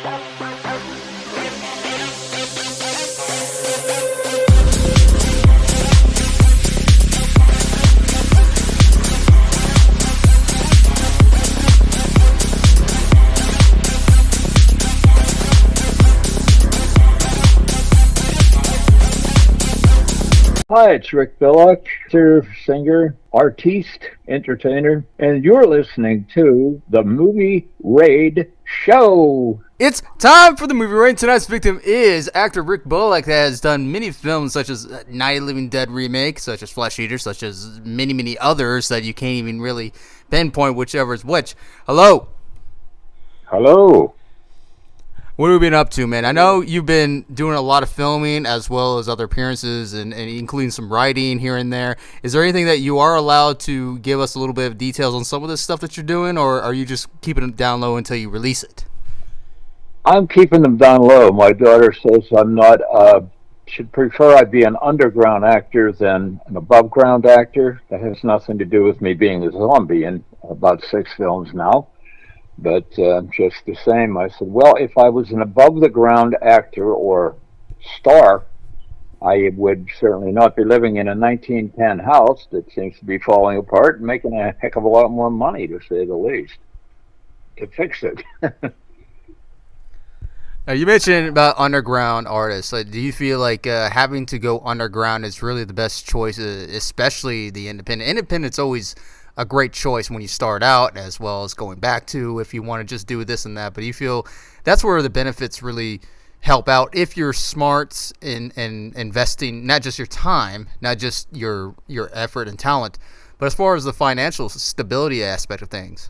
Hi, it's Rick Billock, singer, artiste, entertainer, and you're listening to the Movie Raid Show. It's time for the movie raid. Tonight's victim is actor Rick Bullock, that has done many films such as Night of the Living Dead remake, such as Flesh Eater, such as many others that you can't even really pinpoint whichever is which. Hello. Hello. What have we been up to, man? I know you've been doing a lot of filming as well as other appearances and including some writing here and there. Is there anything that you are allowed to give us a little bit of details on some of this stuff that you're doing, or are you just keeping it down low until you release it? I'm keeping them down low. My daughter says I'm not, she'd prefer I be an underground actor than an above ground actor. That has nothing to do with me being a zombie in about 6 films now. But just the same, I said, well, if I was an above-the-ground actor or star, I would certainly not be living in a 1910 house that seems to be falling apart and making a heck of a lot more money, to say the least, to fix it. Now, you mentioned about underground artists. Do you feel like having to go underground is really the best choice, especially the independent? Independent's always a great choice when you start out, as well as going back to if you want to just do this and that. But you feel that's where the benefits really help out if you're smart in investing not just your time, not just your effort and talent, but as far as the financial stability aspect of things.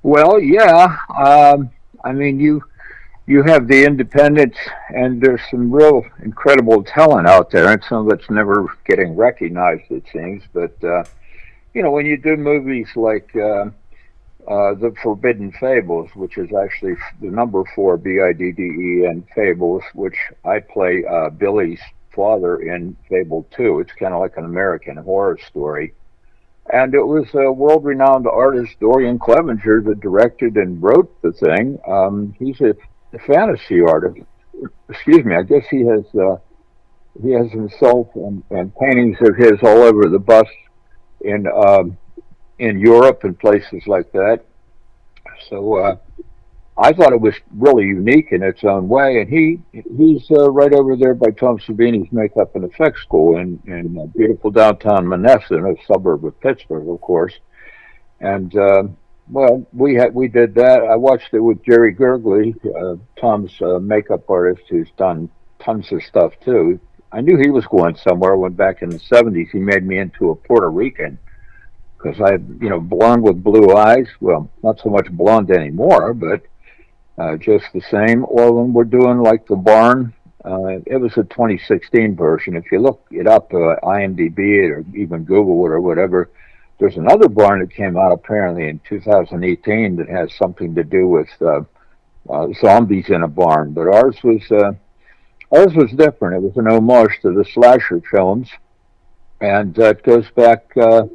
Well, yeah. I mean, you have the independents, and there's some real incredible talent out there, and some of it's never getting recognized, it seems. But when you do movies like The Forbidden Fables, which is actually the number 4, Bidden Fables, which I play Billy's father in Fable 2. It's kind of like an American horror story. And it was a world-renowned artist, Dorian Clevenger, that directed and wrote the thing. He's a fantasy artist. Excuse me. I guess he has himself and paintings of his all over the bus in Europe and places like that. So I thought it was really unique in its own way. And he's right over there by Tom Savini's Makeup and Effects School in beautiful downtown Monessen, a suburb of Pittsburgh, of course. And well, we did that. I watched it with Jerry Gergley, Tom's makeup artist, who's done tons of stuff too. I knew he was going somewhere when back in the 70s he made me into a Puerto Rican, because I, blonde with blue eyes. Well, not so much blonde anymore, but just the same. Or when we're doing like The Barn, it was a 2016 version. If you look it up, IMDb it, or even Google it or whatever, there's another Barn that came out apparently in 2018 that has something to do with zombies in a barn. But ours was different. It was an homage to the slasher films, and it goes back to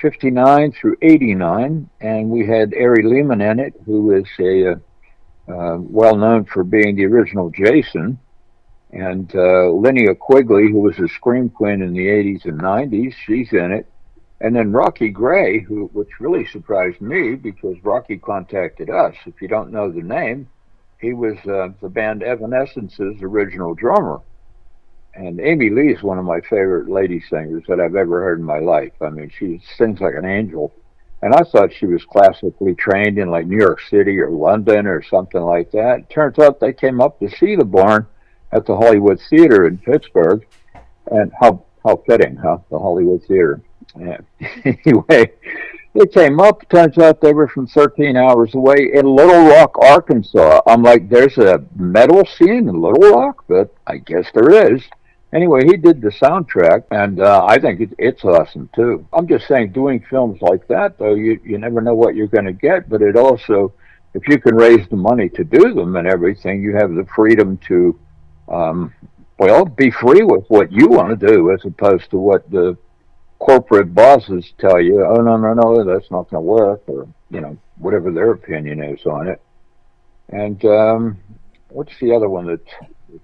59 through 89, and we had Ari Lehman in it, who is well known for being the original Jason, and Linnea Quigley, who was a scream queen in the 80s and 90s, she's in it. And then Rocky Gray, which really surprised me because Rocky contacted us. If you don't know the name, he was the band Evanescence's original drummer. And Amy Lee is one of my favorite lady singers that I've ever heard in my life. I mean, she sings like an angel. And I thought she was classically trained in like New York City or London or something like that. It turns out they came up to see The Barn at the Hollywood Theater in Pittsburgh. And how fitting, huh? The Hollywood Theater. Yeah. Anyway, they came up. Turns out they were from 13 hours away in Little Rock, Arkansas. I'm like, there's a metal scene in Little Rock? But I guess there is. Anyway, he did the soundtrack, and I think it's awesome, too. I'm just saying, doing films like that, though, you never know what you're going to get, but it also, if you can raise the money to do them and everything, you have the freedom to, be free with what you want to do, as opposed to what the corporate bosses tell you, oh, no, no, no, that's not going to work, or, whatever their opinion is on it. And what's the other one that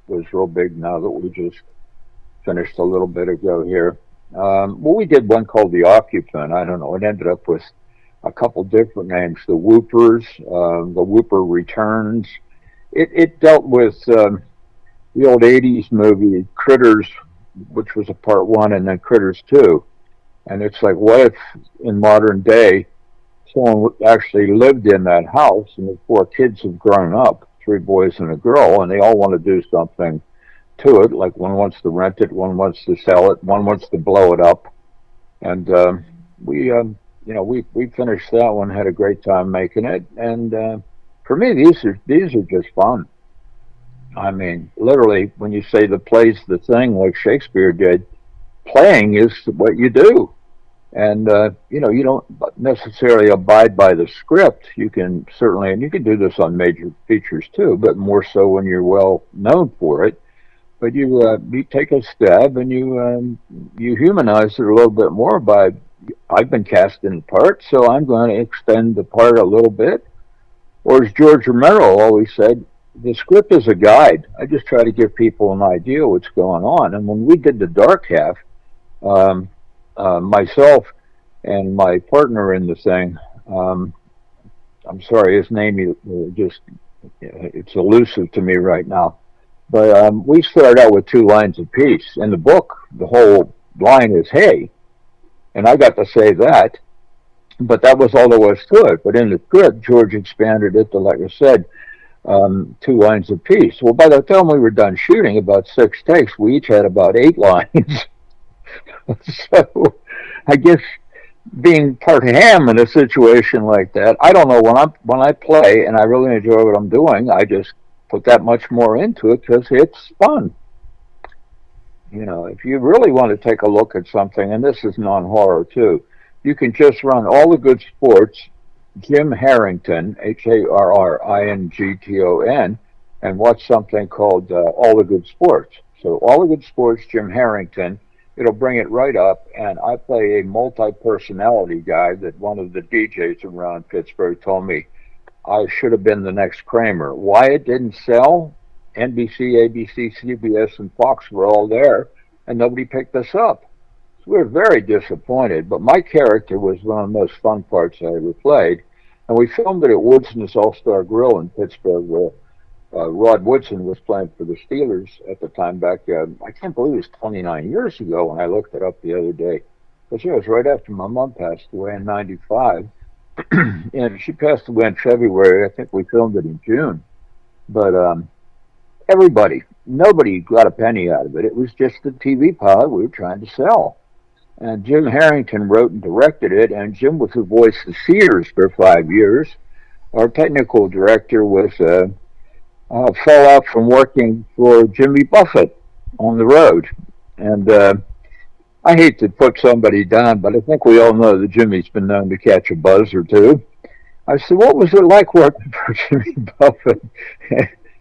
was real big now that we just finished a little bit ago here? Well, we did one called The Occupant. I don't know. It ended up with a couple different names. The Whoopers, The Whooper Returns. It dealt with the old 80s movie Critters, which was a part one, and then Critters 2. And it's like, what if in modern day someone actually lived in that house and the four kids have grown up, three boys and a girl, and they all want to do something to it. Like one wants to rent it, one wants to sell it, one wants to blow it up. And we finished that one, had a great time making it. And for me, these are just fun. I mean, literally, when you say the play's the thing, like Shakespeare did, playing is what you do. And you don't necessarily abide by the script. You can certainly, and you can do this on major features too, but more so when you're well known for it. But you take a stab and you humanize it a little bit more by, I've been cast in the part, so I'm going to extend the part a little bit. Or as George Romero always said, the script is a guide. I just try to give people an idea what's going on. And when we did the dark half, um, myself and my partner in the thing, I'm sorry, his name just, it's elusive to me right now. But we started out with two lines apiece. In the book, the whole line is "Hey," and I got to say that, but that was all there was to it. But in the script, George expanded it to, like I said, two lines apiece. Well, by the time we were done shooting, about six takes, we each had about eight lines. So I guess being part ham in a situation like that, I don't know, when I play and I really enjoy what I'm doing, I just put that much more into it because it's fun. If you really want to take a look at something, and this is non-horror too, you can just run All the Good Sports, Jim Harrington, Harrington, and watch something called All the Good Sports. So All the Good Sports, Jim Harrington, it'll bring it right up, and I play a multi-personality guy that one of the DJs around Pittsburgh told me I should have been the next Kramer. Why it didn't sell? NBC, ABC, CBS, and Fox were all there, and nobody picked us up. So we were very disappointed, but my character was one of the most fun parts I ever played. And we filmed it at Woodson's All-Star Grill in Pittsburgh, where Rod Woodson was playing for the Steelers at the time back, I can't believe it was 29 years ago when I looked it up the other day. But yeah, it was right after my mom passed away in 95. And she passed away in February. I think we filmed it in June. But nobody got a penny out of it. It was just a TV pilot we were trying to sell. And Jim Harrington wrote and directed it, and Jim was the voice of Sears for 5 years. Our technical director was fell out from working for Jimmy Buffett on the road. And I hate to put somebody down, but I think we all know that Jimmy's been known to catch a buzz or two. I said, what was it like working for Jimmy Buffett?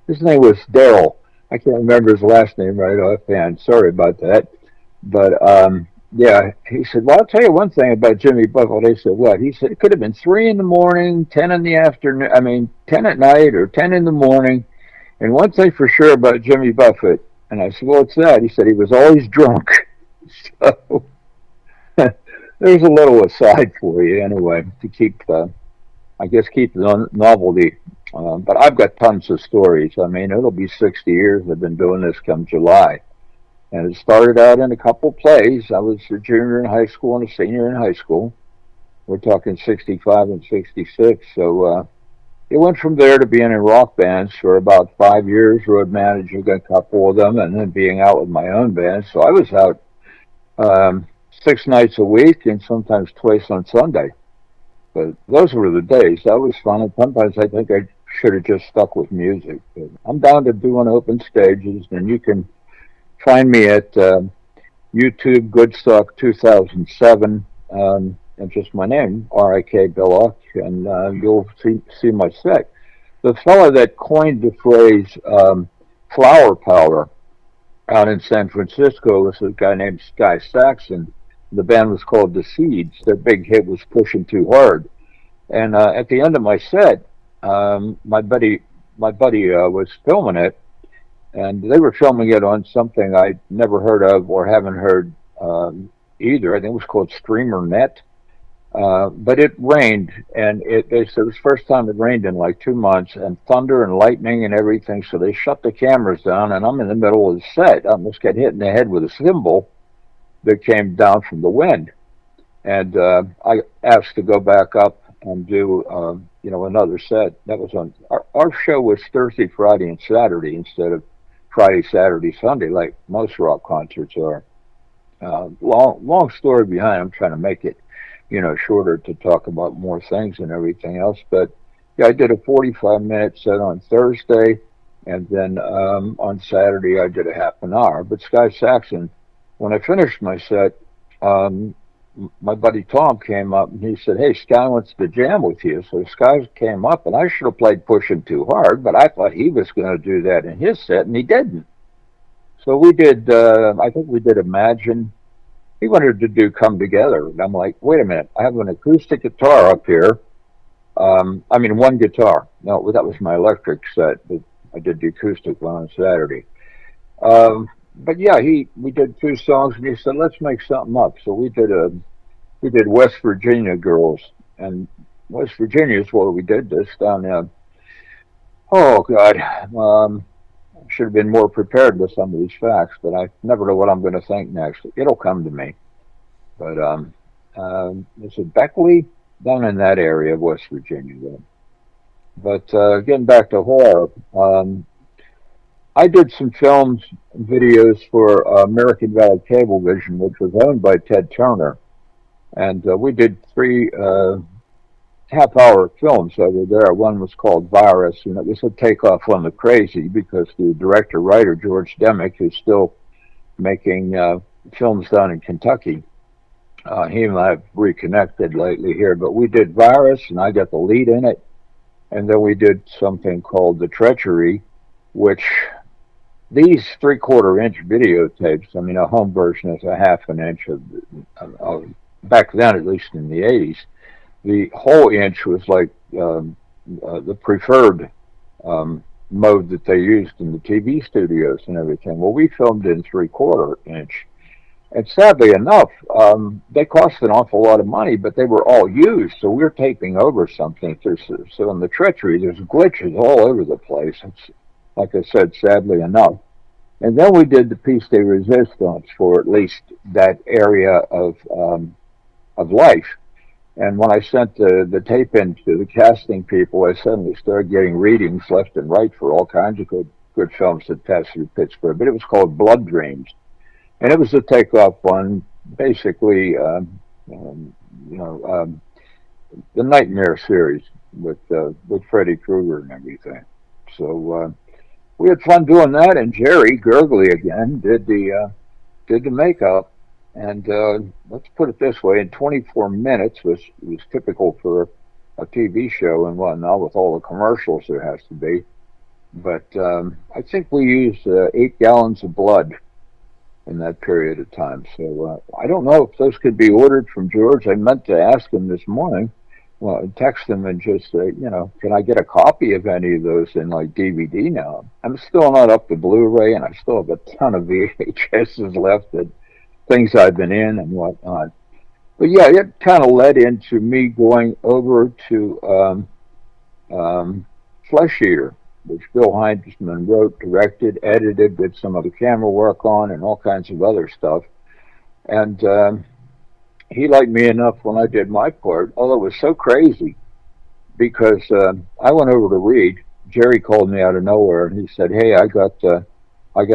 His name was Daryl. I can't remember his last name right offhand. Sorry about that. But yeah, he said, well, I'll tell you one thing about Jimmy Buffett. I said, what? He said, it could have been 3 in the morning, 10 in the afternoon, 10 at night or 10 in the morning. And one thing for sure about Jimmy Buffett, and I said, well, what's that? He said he was always drunk. So there's a little aside for you anyway to keep, keep the novelty. But I've got tons of stories. It'll be 60 years I've been doing this come July. And it started out in a couple plays. I was a junior in high school and a senior in high school. We're talking 65 and 66. So it went from there to being in rock bands for about 5 years, road managing a couple of them, and then being out with my own band. So I was out 6 nights a week and sometimes twice on Sunday. But those were the days. That was fun. And sometimes I think I should have just stuck with music. But I'm down to doing open stages, and you can find me at YouTube, Goodstock 2007, and just my name, R.I.K. Billock, and you'll see my set. The fellow that coined the phrase flower power out in San Francisco was a guy named Sky Saxon. The band was called The Seeds. Their big hit was Pushing Too Hard. And at the end of my set, my buddy was filming it, and they were filming it on something I'd never heard of or haven't heard either. I think it was called Streamer Net. But it rained, and they said it was the first time it rained in like 2 months, and thunder and lightning and everything. So they shut the cameras down, and I'm in the middle of the set. I almost got hit in the head with a cymbal that came down from the wind, and I asked to go back up and do another set. That was on our show was Thursday, Friday, and Saturday instead of Friday, Saturday, Sunday like most rock concerts are. Long story behind. I'm trying to make it shorter to talk about more things and everything else. But yeah, I did a 45-minute set on Thursday, and then on Saturday I did a half an hour. But Sky Saxon, when I finished my set, um, my buddy Tom came up and he said, "Hey, Sky wants to jam with you." So Sky came up, and I should have played Pushing Too Hard, but I thought he was going to do that in his set, and he didn't. So we did. I think we did Imagine. He wanted to do Come Together, and I'm like, wait a minute, I have an acoustic guitar up here. I mean, one guitar. No, that was my electric set, but I did the acoustic one on Saturday. But yeah, we did two songs, and he said, let's make something up. So we did West Virginia Girls, and West Virginia is where we did this down there. Oh God, should have been more prepared with some of these facts, but I never know what I'm going to think next. It'll come to me. But is it Beckley? Down in that area of West Virginia. Then. But getting back to horror, I did some films, videos for American Valley Cablevision, which was owned by Ted Turner, and we did three half-hour films over there. One was called Virus, and it was a takeoff on The Crazy because the director-writer, George Demick, who's still making films down in Kentucky, he and I have reconnected lately here, but we did Virus, and I got the lead in it, and then we did something called The Treachery, which these three-quarter-inch videotapes, I mean, a home version is a half an inch of back then, at least in the 80s, the whole inch was like the preferred mode that they used in the TV studios and everything. Well, we filmed in three-quarter inch. And sadly enough, they cost an awful lot of money, but they were all used. So we're taping over something. So in The Treachery, there's glitches all over the place. It's, like I said, sadly enough. And then we did the piece de resistance for at least that area of life. And when I sent the tape in to the casting people, I suddenly started getting readings left and right for all kinds of good films that passed through Pittsburgh. But it was called Blood Dreams. And it was a takeoff on basically, the Nightmare series with Freddy Krueger and everything. So we had fun doing that, and Jerry Gergley again did the makeup. And let's put it this way: in 24 minutes was typical for a TV show and whatnot, with all the commercials there has to be. But I think we used 8 gallons of blood in that period of time. So I don't know if those could be ordered from George. I meant to ask him this morning. Well, text him and just say, can I get a copy of any of those in like DVD now? I'm still not up to Blu-ray, and I still have a ton of VHSs left that things I've been in and whatnot. But yeah, it kind of led into me going over to Flesh Eater, which Bill Heinzman wrote, directed, edited, did some of the camera work on, and all kinds of other stuff. And he liked me enough when I did my part, although it was so crazy because I went over to read. Jerry called me out of nowhere, and he said, "Hey, I got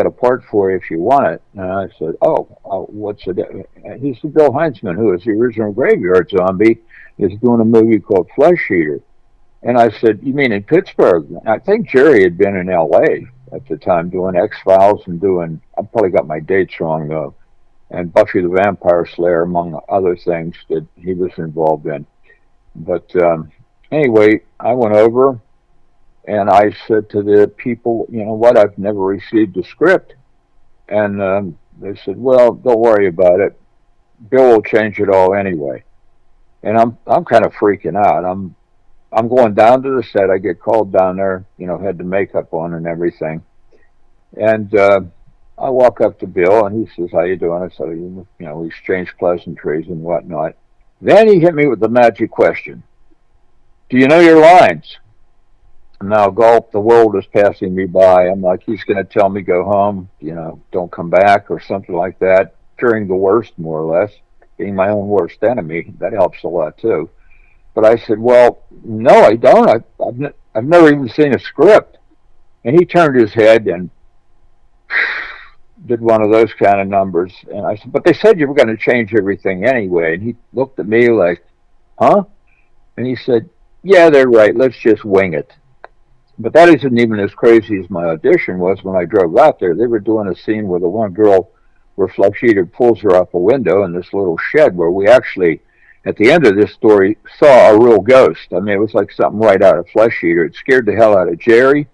a part for you if you want it." And I said, "Oh, what's it?" And he said, "Bill Heinzman, who is the original Graveyard Zombie, is doing a movie called Flesh Eater." And I said, "You mean in Pittsburgh?" I think Jerry had been in L.A. at the time doing X-Files and I probably got my dates wrong though, and Buffy the Vampire Slayer, among other things that he was involved in. But anyway, I went over and I said to the people, "You know what, I've never received a script." And they said, "Well, don't worry about it. Bill will change it all anyway. And I'm kind of freaking out. I'm going down to the set. I get called down there, had the makeup on and everything. And I walk up to Bill, and he says, "How you doing?" I said, we exchanged pleasantries and whatnot. Then he hit me with the magic question: "Do you know your lines?" Now, gulp, the world is passing me by. I'm like, he's going to tell me go home, don't come back or something like that. Fearing the worst, more or less, being my own worst enemy. That helps a lot too. But I said, well, no, I don't. I've never even seen a script. And he turned his head and did one of those kind of numbers. And I said, but they said you were going to change everything anyway. And he looked at me like, huh? And he said, yeah, they're right. Let's just wing it. But that isn't even as crazy as my audition was when I drove out there. They were doing a scene where the one girl, where Flesh Eater pulls her out the window in this little shed where we actually, at the end of this story, saw a real ghost. I mean, it was like something right out of Flesh Eater. It scared the hell out of Jerry.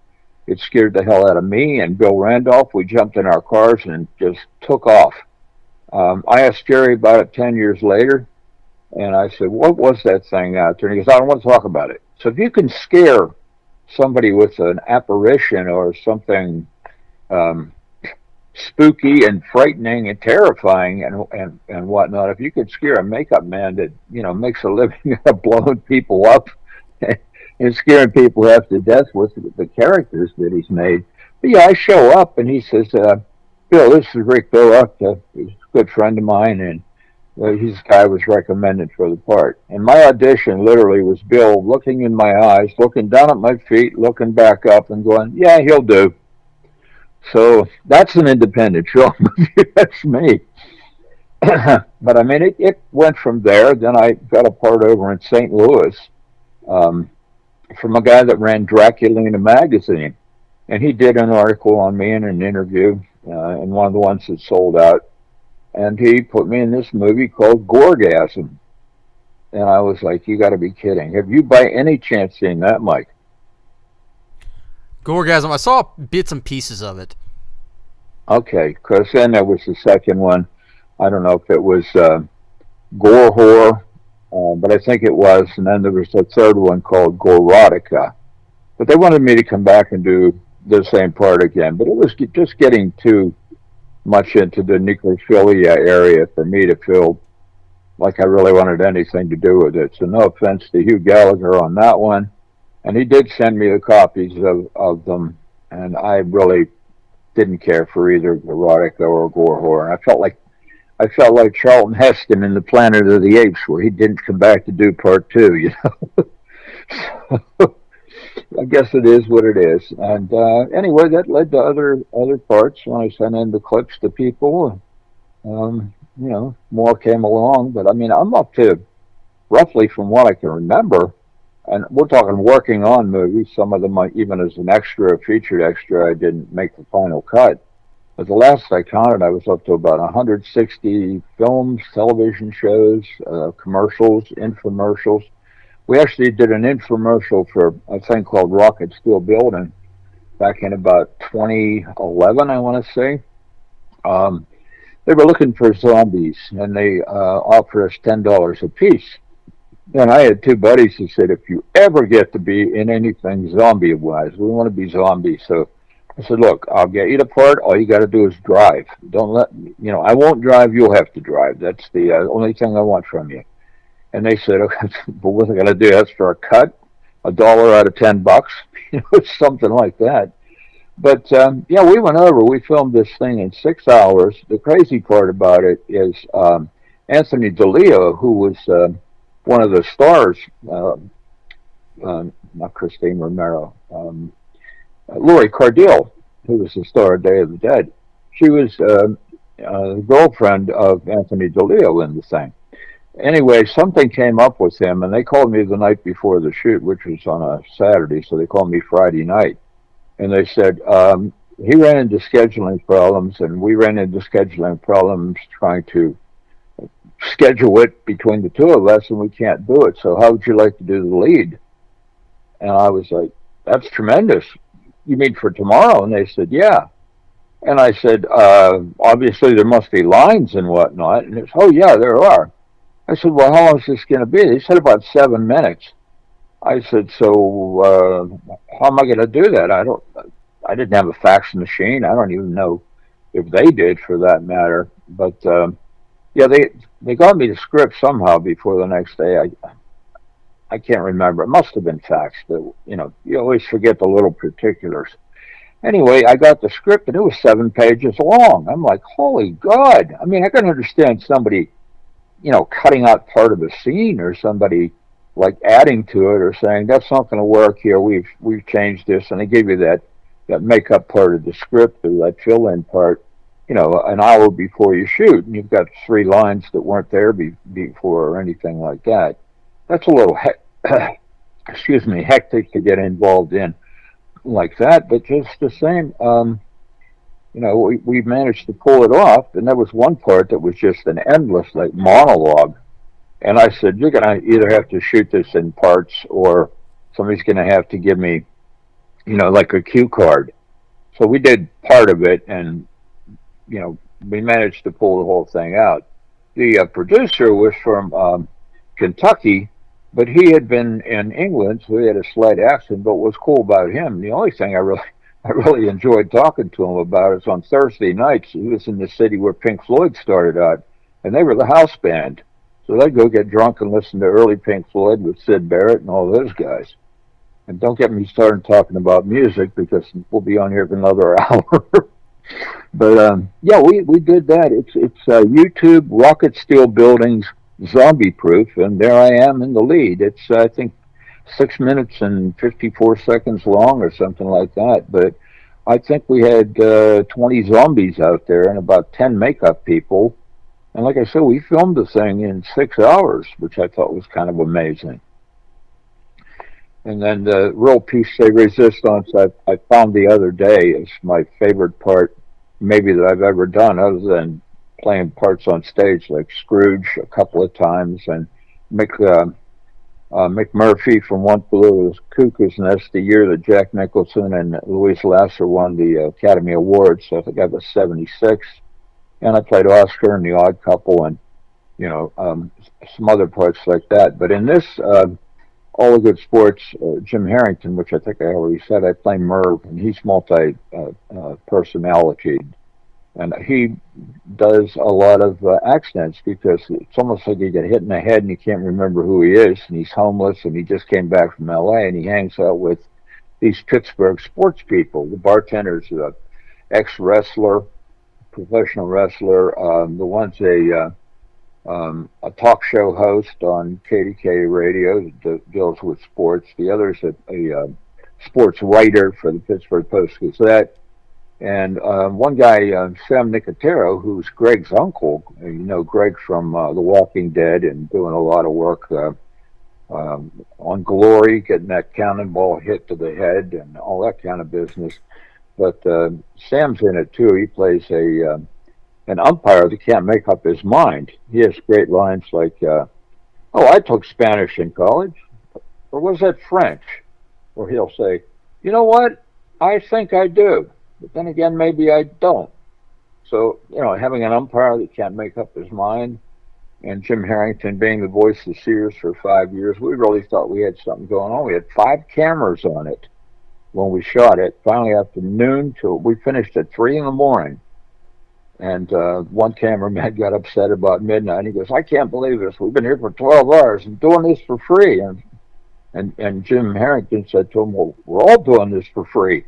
It scared the hell out of me and Bill Randolph. We jumped in our cars and just took off. I asked Jerry about it 10 years later, and I said, what was that thing out there? And he goes, I don't want to talk about it. So if you can scare somebody with an apparition or something um, spooky and frightening and terrifying and whatnot, if you could scare a makeup man that makes a living out of blowing people up and scaring people half to death with the characters that he's made. But yeah, I show up and he says, Bill, this is Rick Billock. He's a good friend of mine, and he's the guy I was recommended for the part. And my audition literally was Bill looking in my eyes, looking down at my feet, looking back up, and going, yeah, he'll do. So that's an independent film. That's me. But I mean, it went from there. Then I got a part over in St. Louis um, from a guy that ran Draculina magazine. And he did an article on me in an interview, and one of the ones that sold out. And he put me in this movie called Gorgasm. And I was like, you got to be kidding. Have you by any chance seen that, Mike? Gorgasm. I saw bits and pieces of it. Okay, because then there was the second one. I don't know if it was Gore Horror, but I think it was. And then there was a third one called Gorotica. But they wanted me to come back and do the same part again. But it was just getting too much into the necrophilia area for me to feel like I really wanted anything to do with it. So no offense to Hugh Gallagher on that one. And he did send me the copies of them, and I really didn't care for either erotica or gore horror. I felt like Charlton Heston in the Planet of the Apes, where he didn't come back to do part two. So, I guess it is what it is. And anyway, that led to other parts when I sent in the clips to people. More came along, but I mean, I'm up to roughly from what I can remember, and we're talking working on movies. Some of them, even as an extra, a featured extra, I didn't make the final cut. But the last I counted, I was up to about 160 films, television shows, commercials, infomercials. We actually did an infomercial for a thing called Rocket Steel Building back in about 2011, I want to say. They were looking for zombies, and they offered us $10 a piece. And I had two buddies who said, if you ever get to be in anything zombie-wise, we want to be zombies. So I said, look, I'll get you the part. All you got to do is drive. Don't let, I won't drive. You'll have to drive. That's the only thing I want from you. And they said, okay, but what's I got to do? That's for a cut, $1 out of $10, something like that. But yeah, we went over. We filmed this thing in 6 hours. The crazy part about it is Anthony DeLeo, who was one of the stars, not Christine Romero, Lori Cardille, who was the star of Day of the Dead. She was the girlfriend of Anthony DeLeo in the thing. Anyway, something came up with him, and they called me the night before the shoot, which was on a Saturday, so they called me Friday night. And they said he ran into scheduling problems, and we ran into scheduling problems trying to schedule it between the two of us, and we can't do it. So how would you like to do the lead? And I was like, that's tremendous. You mean for tomorrow? And they said, yeah. And I said, obviously there must be lines and whatnot. And it's, oh yeah, there are. I said, well, how long is this going to be? They said about 7 minutes. I said, so how am I going to do that? I didn't have a fax machine. I don't even know if they did, for that matter. But yeah, they got me the script somehow before the next day. I can't remember. It must have been faxed. But, you always forget the little particulars. Anyway, I got the script and it was 7 pages long. I'm like, holy God! I mean, I can understand somebody, cutting out part of a scene, or somebody like adding to it, or saying that's not going to work here. We've changed this, and they give you that makeup part of the script, or that fill-in part, an hour before you shoot, and you've got 3 lines that weren't there before, or anything like that. That's a little excuse me, hectic to get involved in like that, but just the same. We managed to pull it off, and there was one part that was just an endless like monologue. And I said, you're gonna either have to shoot this in parts, or somebody's gonna have to give me, like a cue card. So we did part of it, and we managed to pull the whole thing out. The producer was from Kentucky, but he had been in England, so he had a slight accent. But what was cool about him, the only thing I really enjoyed talking to him about is on Thursday nights. He was in the city where Pink Floyd started out, and they were the house band. So they'd go get drunk and listen to early Pink Floyd with Sid Barrett and all those guys. And don't get me started talking about music, because we'll be on here for another hour. But yeah, we did that. It's YouTube, rocket steel buildings, zombie proof, and there I am in the lead. It's I think 6 minutes and 54 seconds long, or something like that. But I think we had 20 zombies out there and about 10 makeup people. And like I said, we filmed the thing in 6 hours, which I thought was kind of amazing. And then the real piece de resistance I found the other day is my favorite part, maybe, that I've ever done, other than playing parts on stage like Scrooge a couple of times, and Mick, McMurphy from One Flew Over the Cuckoo's Nest, the year that Jack Nicholson and Louise Lasser won the Academy Awards. So I think I was 76. And I played Oscar in The Odd Couple, and, some other parts like that. But in this, All the Good Sports, Jim Harrington, which I think I already said, I play Merv, and he's multi personality, and he does a lot of accents, because it's almost like you get hit in the head and you can't remember who he is, and he's homeless, and he just came back from L.A., and he hangs out with these Pittsburgh sports people. The bartender's an ex-wrestler, professional wrestler. The one's a talk show host on KDK radio that deals with sports. The other's a sports writer for the Pittsburgh Post-Gazette. And one guy, Sam Nicotero, who's Greg's uncle. Greg from The Walking Dead, and doing a lot of work on Glory, getting that cannonball hit to the head and all that kind of business. But Sam's in it too. He plays an umpire that can't make up his mind. He has great lines like, "Oh, I took Spanish in college," or was that French? Or he'll say, "You know what? I think I do, but then again, maybe I don't." So, having an umpire that can't make up his mind, and Jim Harrington being the voice of Sears for 5 years, we really thought we had something going on. We had 5 cameras on it when we shot it. Finally, after noon, till we finished at 3 in the morning. And one cameraman got upset about midnight. He goes, "I can't believe this. We've been here for 12 hours and doing this for free." And Jim Harrington said to him, "Well, we're all doing this for free."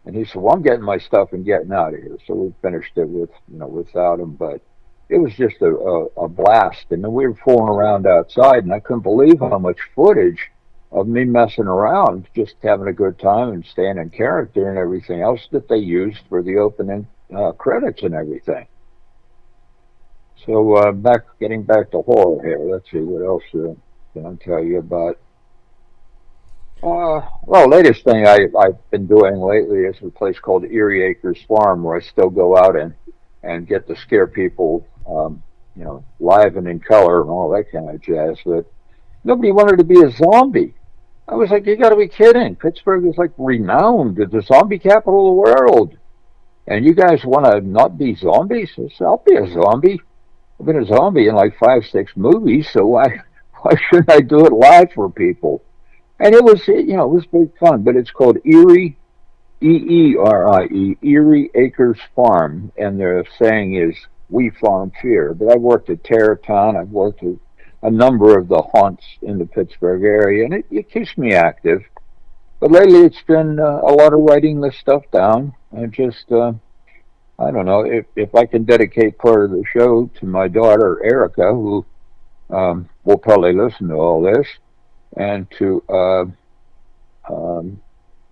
And he said, "Well, I'm getting my stuff and getting out of here." So we finished it without him. But it was just a blast. And then we were fooling around outside, and I couldn't believe how much footage of me messing around, just having a good time and staying in character and everything else that they used for the opening credits and everything. So getting back to horror here. Let's see what else can I tell you about. Well, latest thing I've been doing lately is a place called Erie Acres Farm, where I still go out and get to scare people, live and in color and all that kind of jazz. But nobody wanted to be a zombie. I was like, you got to be kidding! Pittsburgh is like renowned as the zombie capital of the world. and you guys want to not be zombies? I said, I'll be a zombie. I've been a zombie in like 5, 6 movies, so why shouldn't I do it live for people? And it was, it was big fun. But it's called Erie, Erie Acres Farm, and their saying is "We Farm Fear." But I've worked at Terratown. I've worked at a number of the haunts in the Pittsburgh area, and it keeps me active. But lately, it's been a lot of writing this stuff down, and just I don't know if I can dedicate part of the show to my daughter Erica, who will probably listen to all this, and to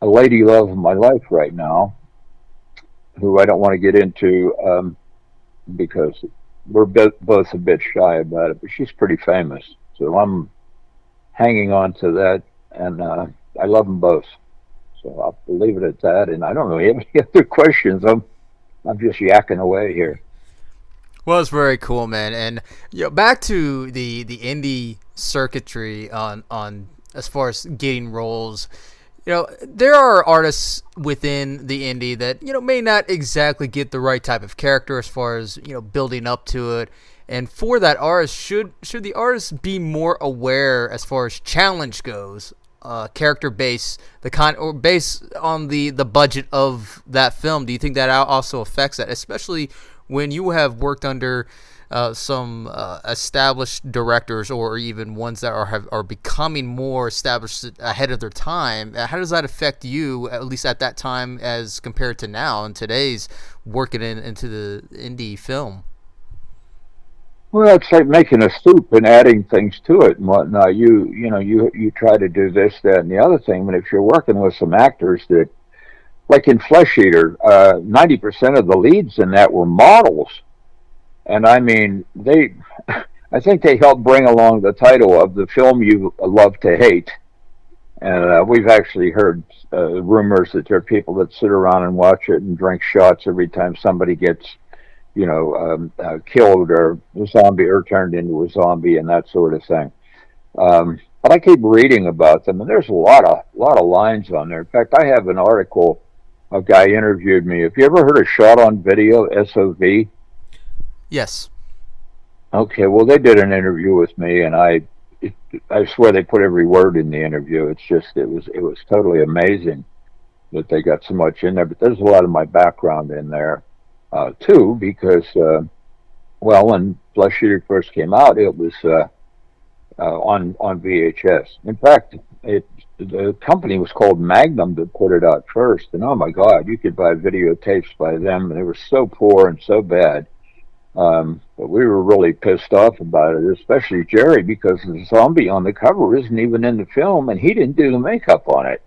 a lady love of my life right now, who I don't want to get into because we're both a bit shy about it, but she's pretty famous, so I'm hanging on to that, and I love them both. So I'll leave it at that, and I don't really have any other questions. I'm just yakking away here. Well, it's very cool, man. And back to the indie circuitry on as far as getting roles. There are artists within the indie that may not exactly get the right type of character as far as building up to it. And for that artist, should the artist be more aware as far as challenge goes, character base, or based on the budget of that film? Do you think that also affects that, especially when you have worked under some established directors, or even ones that are becoming more established ahead of their time? How does that affect you, at least at that time, as compared to now and today's working into the indie film? Well, it's like making a soup and adding things to it and whatnot. You try to do this, that, and the other thing. But if you're working with some actors that, like in Flesh Eater, 90% of the leads in that were models, and I mean I think they helped bring along the title of the film you love to hate. And we've actually heard rumors that there are people that sit around and watch it and drink shots every time somebody gets killed or a zombie or turned into a zombie and that sort of thing. But I keep reading about them, and there's a lot of lines on there. In fact, I have an article. A guy interviewed me. Have you ever heard of shot on video, SOV? Yes. Okay, well, they did an interview with me, and I swear they put every word in the interview. It's just it was totally amazing that they got so much in there. But there's a lot of my background in there too, because when Flesh Eater first came out, it was on VHS. In fact, the company was called Magnum that put it out first, and oh my God, you could buy videotapes by them, and they were so poor and so bad. But we were really pissed off about it, especially Jerry, because the zombie on the cover isn't even in the film, and he didn't do the makeup on it.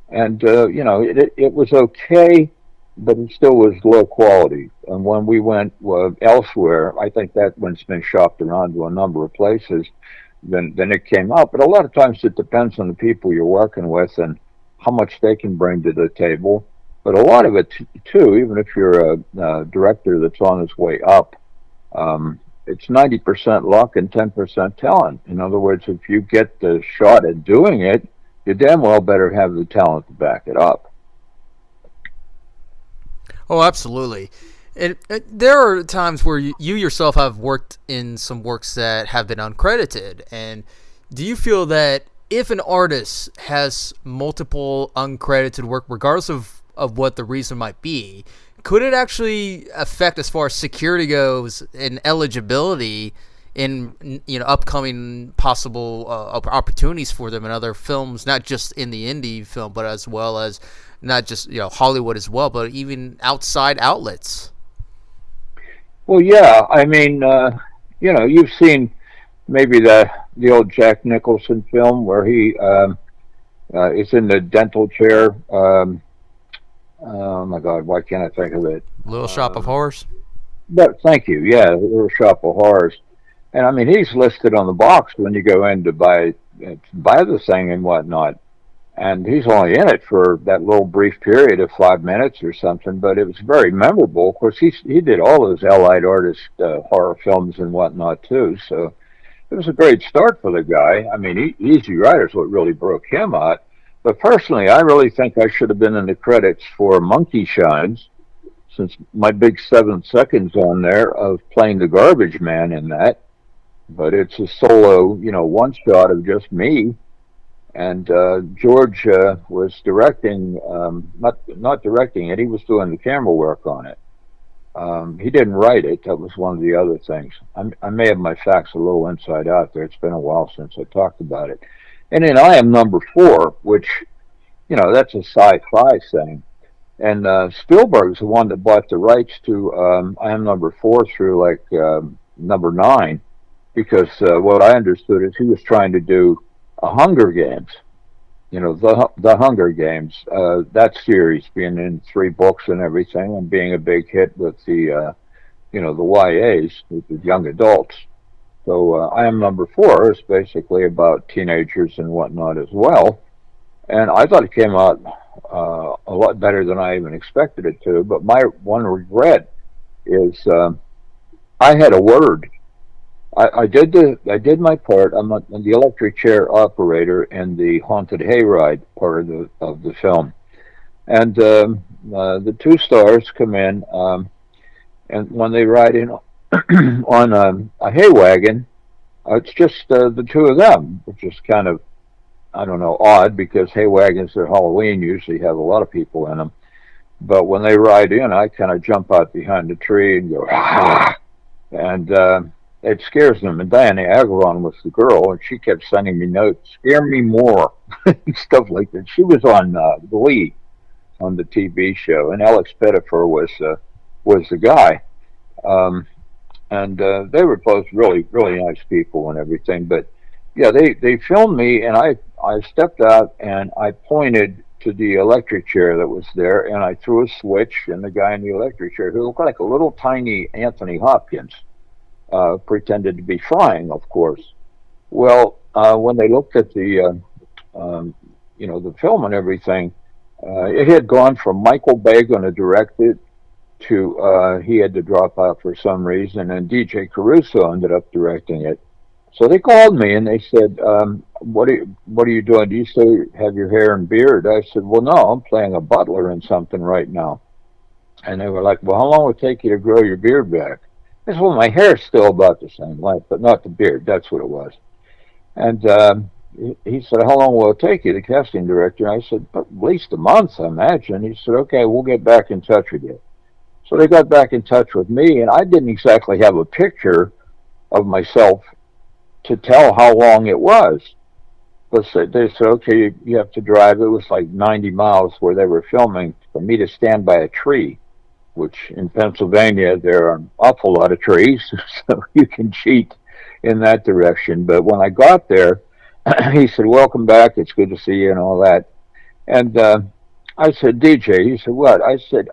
And it was okay, but it still was low quality. And when we went elsewhere, I think that one's been shopped around to a number of places. Then it came out. But a lot of times it depends on the people you're working with and how much they can bring to the table. But a lot of it too, even if you're a director that's on his way up, it's 90% luck and 10% talent. In other words, if you get the shot at doing it, you damn well better have the talent to back it up. Oh, absolutely. And there are times where you yourself have worked in some works that have been uncredited. And do you feel that if an artist has multiple uncredited work, regardless of what the reason might be, could it actually affect as far as security goes and eligibility in upcoming possible opportunities for them in other films, not just in the indie film, but as well as not just Hollywood as well, but even outside outlets? Well, yeah, I mean, you've seen maybe the old Jack Nicholson film where he is in the dental chair. Oh my God, why can't I think of it? Little Shop of Horrors. But thank you, yeah, Little Shop of Horrors. And I mean, he's listed on the box when you go in to buy the thing and whatnot. And he's only in it for that little brief period of 5 minutes or something, but it was very memorable. Of course, he did all those Allied artist horror films and whatnot too. So it was a great start for the guy. I mean, Easy Rider's what really broke him out. But personally, I really think I should have been in the credits for Monkey Shines, since my big 7 seconds on there of playing the garbage man in that. But it's a solo, one shot of just me. And George was directing, not directing it. He was doing the camera work on it. He didn't write it. That was one of the other things. I may have my facts a little inside out there. It's been a while since I talked about it. And then I Am Number Four, which, that's a sci-fi thing. And Spielberg's the one that bought the rights to I Am Number Four through like number nine, because what I understood is he was trying to do a Hunger Games. The Hunger Games, that series being in 3 books and everything, and being a big hit with the YAs, with the young adults. So I Am Number Four is basically about teenagers and whatnot as well. And I thought it came out a lot better than I even expected it to. But my one regret is I had a word. I did my part. I'm the electric chair operator in the haunted hayride part of the film, and the 2 stars come in, and when they ride in on a hay wagon, it's just the two of them, which is kind of, I don't know, odd, because hay wagons at Halloween usually have a lot of people in them. But when they ride in, I kind of jump out behind the tree and go, ah! And it scares them. And Diana Agron was the girl, and she kept sending me notes, scare me more, stuff like that. She was on Glee, on the TV show, and Alex Pettifer was the guy. And they were both really, really nice people and everything. But yeah, they filmed me, and I stepped out and I pointed to the electric chair that was there, and I threw a switch, and the guy in the electric chair, who looked like a little tiny Anthony Hopkins, pretended to be flying, of course. Well, when they looked at the film and everything, it had gone from Michael Bay going to direct it to he had to drop out for some reason, and DJ Caruso ended up directing it. So they called me and they said, what are you doing? Do you still have your hair and beard? I said, well, no, I'm playing a butler in something right now. And they were like, well, how long would it take you to grow your beard back? I said, well, my hair's still about the same length, but not the beard. That's what it was. And he said, how long will it take you, the casting director? And I said, at least a month, I imagine. He said, okay, we'll get back in touch with you. So they got back in touch with me, and I didn't exactly have a picture of myself to tell how long it was. But they said, okay, you have to drive. It was like 90 miles where they were filming, for me to stand by a tree, which in Pennsylvania, there are an awful lot of trees, so you can cheat in that direction. But when I got there, he said, welcome back, it's good to see you, and all that. And I said, DJ, he said, what? I said,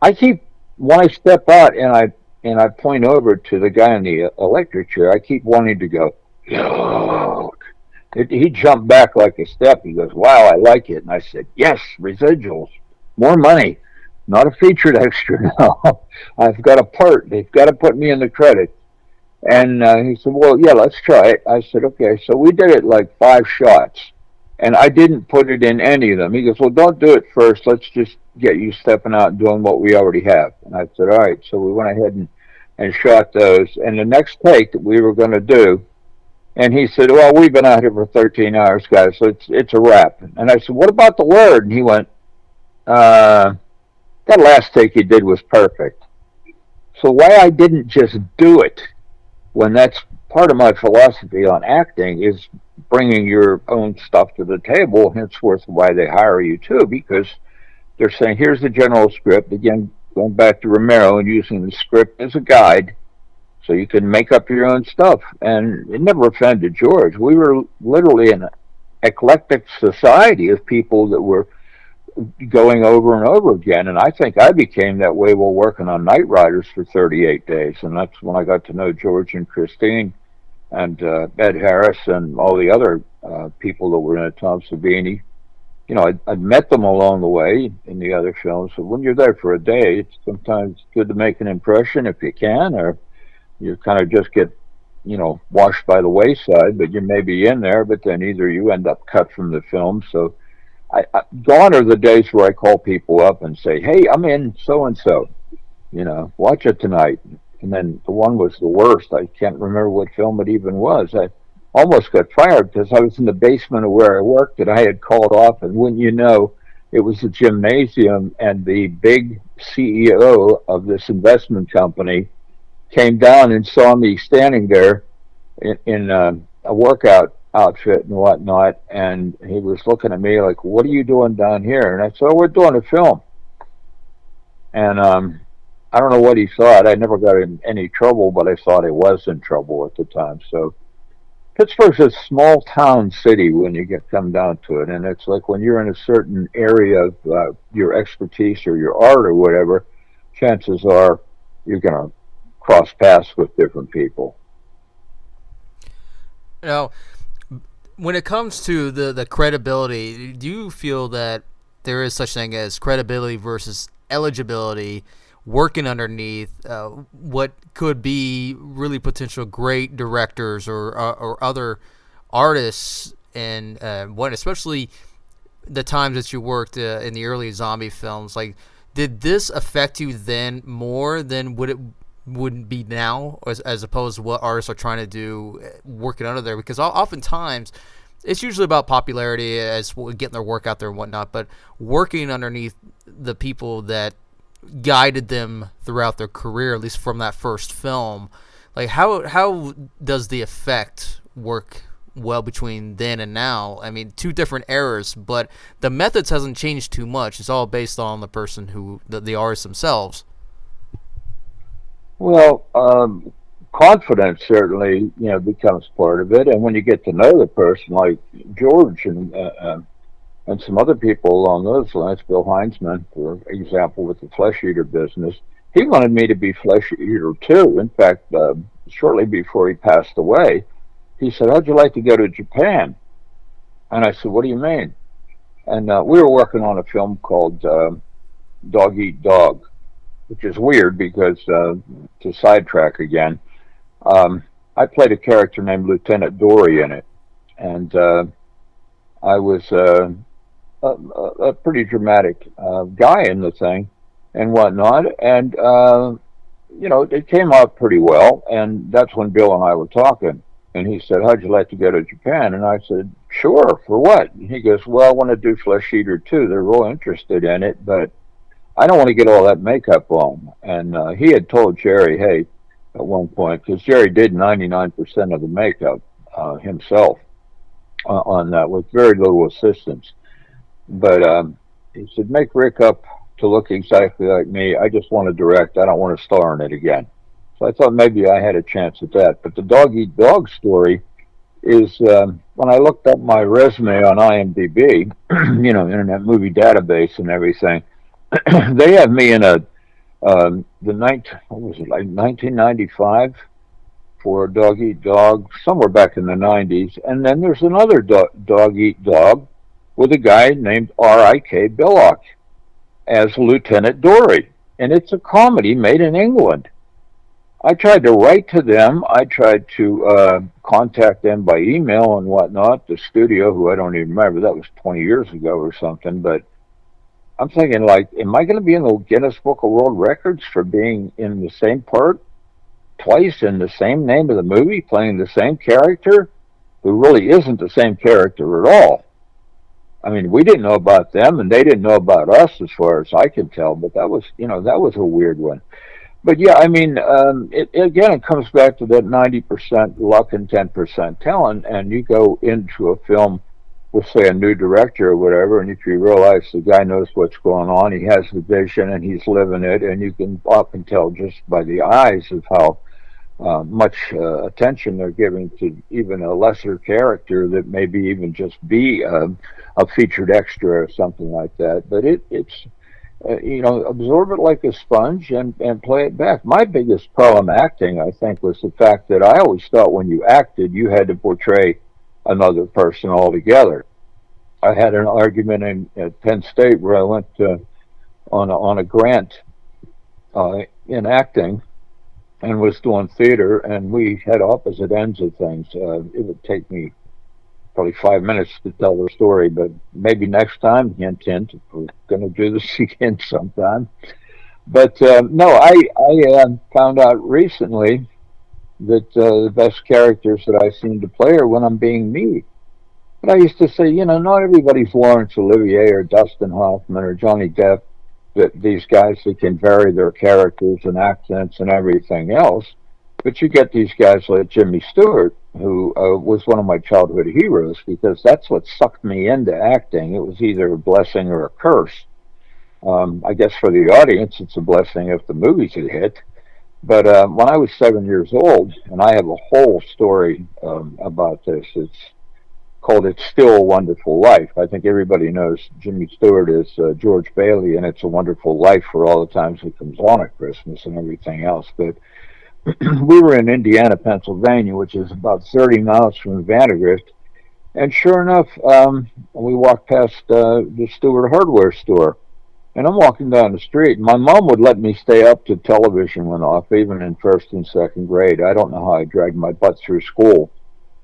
I keep, when I step out and I point over to the guy in the electric chair, I keep wanting to go, yo. He jumped back like a step. He goes, wow, I like it. And I said, yes, residuals, more money, not a featured extra now. I've got a part. They've got to put me in the credits. And he said, well, yeah, let's try it. I said, okay. So we did it like 5 shots. And I didn't put it in any of them. He goes, well, don't do it first. Let's just get you stepping out and doing what we already have. And I said, all right. So we went ahead and shot those. And the next take that we were going to do, and he said, well, we've been out here for 13 hours, guys, so it's a wrap. And I said, what about the word? And he went, that last take you did was perfect. So why I didn't just do it, when that's part of my philosophy on acting, is bringing your own stuff to the table, henceforth why they hire you too, because they're saying, here's the general script, again, going back to Romero and using the script as a guide, so you can make up your own stuff. And it never offended George. We were literally an eclectic society of people that were going over and over again. And I think I became that way while working on Night Riders for 38 days. And that's when I got to know George and Christine and Ed Harris and all the other people that were in it, Tom Savini. You know, I'd met them along the way in the other films. So when you're there for a day, it's sometimes good to make an impression if you can, or you kind of just get, washed by the wayside, but you may be in there, but then either you end up cut from the film. So Gone are the days where I call people up and say, "Hey, I'm in so and so. Watch it tonight." And then the one was the worst. I can't remember what film it even was. I almost got fired because I was in the basement of where I worked and I had called off. And wouldn't you know, it was a gymnasium, and the big CEO of this investment company came down and saw me standing there in a workout outfit and whatnot, and he was looking at me like, "What are you doing down here?" And I said, "Oh, we're doing a film." And I don't know what he thought. I never got in any trouble, but I thought I was in trouble at the time. So Pittsburgh's a small town city when you get come down to it, and it's like when you're in a certain area of your expertise or your art or whatever, chances are you're going to cross paths with different people. Now, when it comes to the credibility, do you feel that there is such thing as credibility versus eligibility working underneath what could be really potential great directors or other artists, and what especially the times that you worked in the early zombie films, like did this affect you then more than would be now, as opposed to what artists are trying to do working under there? Because oftentimes it's usually about popularity as getting their work out there and whatnot, but working underneath the people that guided them throughout their career, at least from that first film, like how does the effect work well between then and now? I mean, two different eras, but the methods hasn't changed too much. It's all based on the person who the artists themselves. Well, confidence certainly, becomes part of it, and when you get to know the person, like George and some other people along those lines, Bill Heinzman, for example, with the Flesh Eater business, he wanted me to be Flesh Eater too. In fact, shortly before he passed away, he said, "How'd you like to go to Japan?" And I said, "What do you mean?" And we were working on a film called Dog Eat Dog, which is weird because, to sidetrack again, I played a character named Lieutenant Dory in it. And I was a pretty dramatic guy in the thing and whatnot. And, it came out pretty well. And that's when Bill and I were talking. And he said, "How'd you like to go to Japan?" And I said, "Sure, for what?" And he goes, "Well, I want to do Flesh Eater too. They're real interested in it, but I don't want to get all that makeup on." And he had told Jerry, "Hey," at one point, because Jerry did 99% of the makeup himself on that with very little assistance. But he said, "Make Rick up to look exactly like me. I just want to direct. I don't want to star in it again." So I thought maybe I had a chance at that. But the Dog Eat Dog story is when I looked up my resume on IMDb, Internet Movie Database and everything, they have me in what was it, like 1995 for Dog Eat Dog, somewhere back in the 90s. And then there's another Dog Eat Dog with a guy named R.I.K. Billock as Lieutenant Dory. And it's a comedy made in England. I tried to write to them. I tried to contact them by email and whatnot, the studio, who I don't even remember. That was 20 years ago or something. But I'm thinking, like, am I going to be in the Guinness Book of World Records for being in the same part twice in the same name of the movie, playing the same character, who really isn't the same character at all? I mean, we didn't know about them, and they didn't know about us, as far as I can tell. But that was a weird one. But yeah, I mean, it comes back to that 90% luck and 10% talent, and you go into a film with, say, a new director or whatever, and if you realize the guy knows what's going on, he has the vision and he's living it, and you can often tell just by the eyes of how much attention they're giving to even a lesser character that maybe even just be a featured extra or something like that. But it's absorb it like a sponge and play it back. My biggest problem acting, I think, was the fact that I always thought when you acted, you had to portray another person altogether. I had an argument at Penn State where I went on a grant in acting and was doing theater, and we had opposite ends of things. It would take me probably 5 minutes to tell the story, but maybe next time, hint, hint, we're going to do this again sometime. But no, I found out recently that the best characters that I seem to play are when I'm being me. But I used to say, not everybody's Laurence Olivier or Dustin Hoffman or Johnny Depp, that these guys that can vary their characters and accents and everything else. But you get these guys like Jimmy Stewart, who was one of my childhood heroes, because that's what sucked me into acting. It was either a blessing or a curse. I guess for the audience, it's a blessing if the movies had hit. But when I was 7 years old, and I have a whole story about this, it's called It's Still a Wonderful Life. I think everybody knows Jimmy Stewart is George Bailey, and It's a Wonderful Life for all the times it comes on at Christmas and everything else. But we were in Indiana, Pennsylvania, which is about 30 miles from Vandergrift. And sure enough, we walked past the Stewart hardware store. And I'm walking down the street. And my mom would let me stay up till television went off, even in first and second grade. I don't know how I dragged my butt through school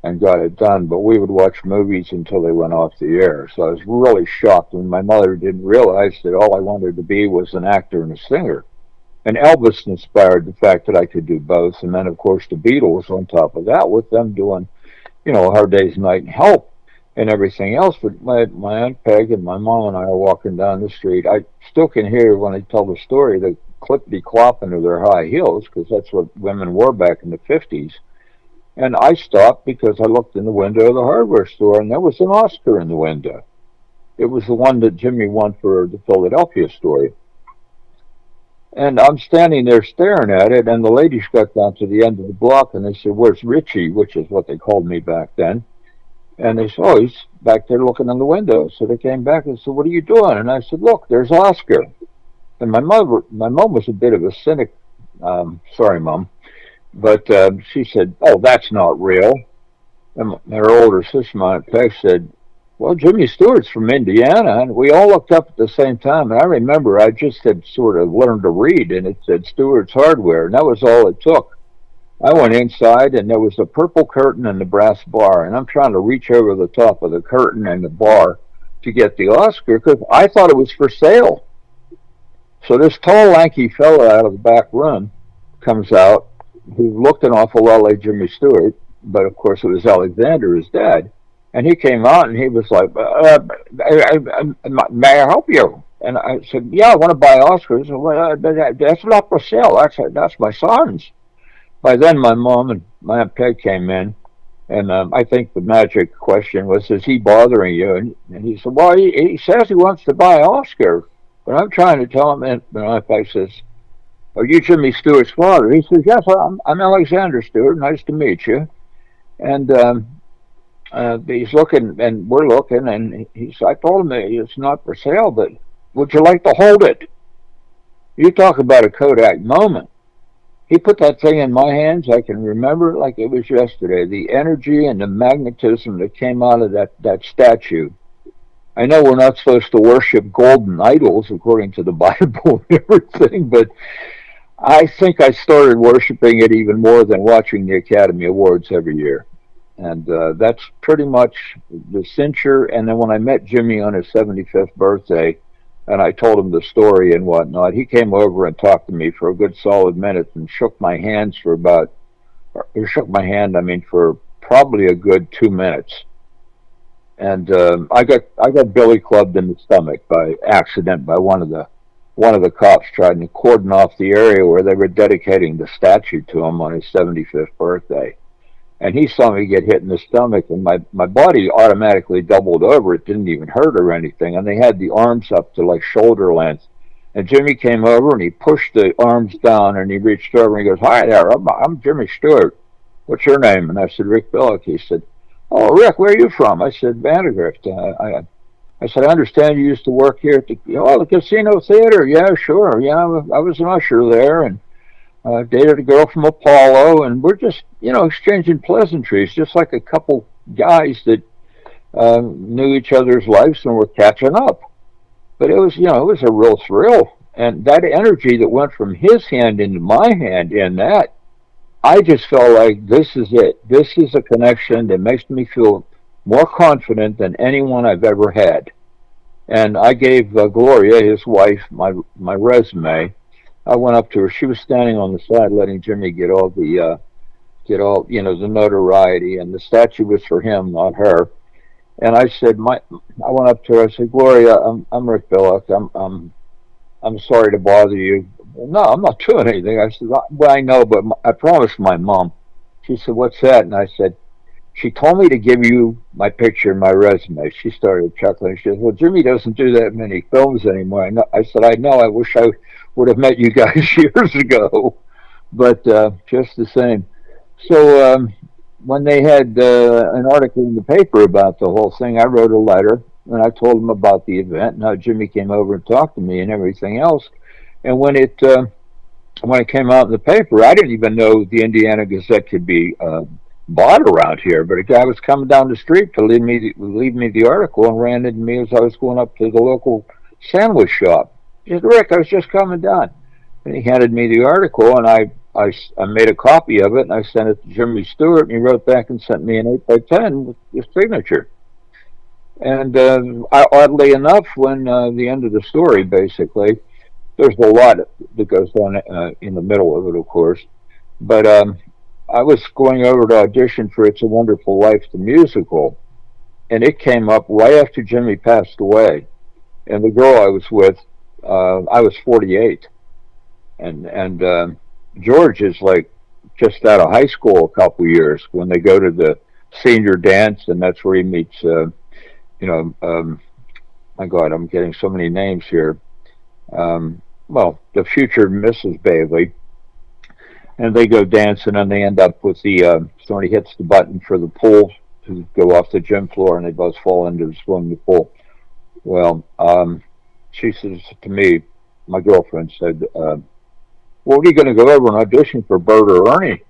and got it done, but we would watch movies until they went off the air. So I was really shocked when my mother didn't realize that all I wanted to be was an actor and a singer. And Elvis inspired the fact that I could do both. And then, of course, the Beatles on top of that, with them doing, Hard Day's Night and Help and everything else. But my Aunt Peg and my mom and I are walking down the street. I still can hear when I tell the story the clippity clopping of their high heels, because that's what women wore back in the 50s. And I stopped because I looked in the window of the hardware store, and there was an Oscar in the window. It was the one that Jimmy won for the Philadelphia story. And I'm standing there staring at it, and the ladies got down to the end of the block, and they said, "Where's Richie?" which is what they called me back then. And they said, "Oh, he's back there looking in the window." So they came back and said, "What are you doing?" And I said, "Look, there's Oscar." And my mom was a bit of a cynic. Sorry, Mom. But she said, "Oh, that's not real." And her older sister, my Aunt Peg, said, "Well, Jimmy Stewart's from Indiana." And we all looked up at the same time. And I remember I just had sort of learned to read, and it said Stewart's Hardware. And that was all it took. I went inside, and there was a purple curtain and the brass bar. And I'm trying to reach over the top of the curtain and the bar to get the Oscar, because I thought it was for sale. So this tall, lanky fellow out of the back room comes out, who looked an awful lot like Jimmy Stewart, but of course it was Alexander, his dad. And he came out and he was like, "May I help you?" And I said, "Yeah, I want to buy Oscars." "Well, that's not for sale. That's my son's." By then, my mom and my Aunt Peg came in, and I think the magic question was, "Is he bothering you?" And he said, "Well, he says he wants to buy Oscar, but I'm trying to tell him." And my Aunt Peg says, "Are you Jimmy Stewart's father?" He says, "Yes, I'm Alexander Stewart. Nice to meet you." And he's looking, and we're looking, and I told him it's not for sale, but would you like to hold it? You talk about a Kodak moment. He put that thing in my hands. I can remember it like it was yesterday. The energy and the magnetism that came out of that statue. I know we're not supposed to worship golden idols according to the Bible and everything, but I think I started worshiping it even more than watching the Academy Awards every year. And that's pretty much the cincher. And then when I met Jimmy on his 75th birthday, and I told him the story and whatnot, he came over and talked to me for a good solid minute and shook my hand, for probably a good 2 minutes. And I got Billy clubbed in the stomach by accident by one of the cops trying to cordon off the area where they were dedicating the statue to him on his 75th birthday. And he saw me get hit in the stomach, and my body automatically doubled over. It didn't even hurt or anything. And they had the arms up to like shoulder length. And Jimmy came over, and he pushed the arms down, and he reached over, and he goes, "Hi there, I'm Jimmy Stewart. What's your name?" And I said, "Rick Billock." He said, "Oh, Rick, where are you from?" I said, "Vandergrift." I said, "I understand you used to work here at the Casino Theater." "Yeah, sure. Yeah, I was an usher there, and dated a girl from Apollo, and we're just, exchanging pleasantries, just like a couple guys that knew each other's lives and were catching up." But it was a real thrill. And that energy that went from his hand into my hand in that, I just felt like this is it. This is a connection that makes me feel more confident than anyone I've ever had. And I gave Gloria, his wife, my resume. I went up to her. She was standing on the side, letting Jimmy get all the notoriety, and the statue was for him, not her. And I said, I went up to her. I said, Gloria, I'm Rick Billock. I'm sorry to bother you. No, I'm not doing anything. I said, well, I know, but I promised my mom. She said, what's that? And I said, she told me to give you my picture and my resume. She started chuckling. She said, well, Jimmy doesn't do that many films anymore. I said, I know. I wish I would have met you guys years ago. But just the same. So when they had an article in the paper about the whole thing, I wrote a letter and I told them about the event and how Jimmy came over and talked to me and everything else. And when it came out in the paper, I didn't even know the Indiana Gazette could be bought around here. But a guy was coming down the street to leave me the article and ran into me as I was going up to the local sandwich shop. He said, Rick, I was just coming down. And he handed me the article, and I made a copy of it, and I sent it to Jimmy Stewart, and he wrote back and sent me an 8 by 10 with his signature. And oddly enough, when the end of the story, basically, there's a lot that goes on in the middle of it, of course. But I was going over to audition for It's a Wonderful Life, the musical, and it came up right after Jimmy passed away. And the girl I was with, I was 48, and George is like just out of high school a couple years when they go to the senior dance, and that's where he meets. My God, I'm getting so many names here. Well, the future Mrs. Bailey, and they go dancing, and they end up with somebody hits the button for the pool to go off the gym floor, and they both fall into the swimming pool. Well, she says to me, my girlfriend said, well, are you going to go over and audition for Bert or Ernie?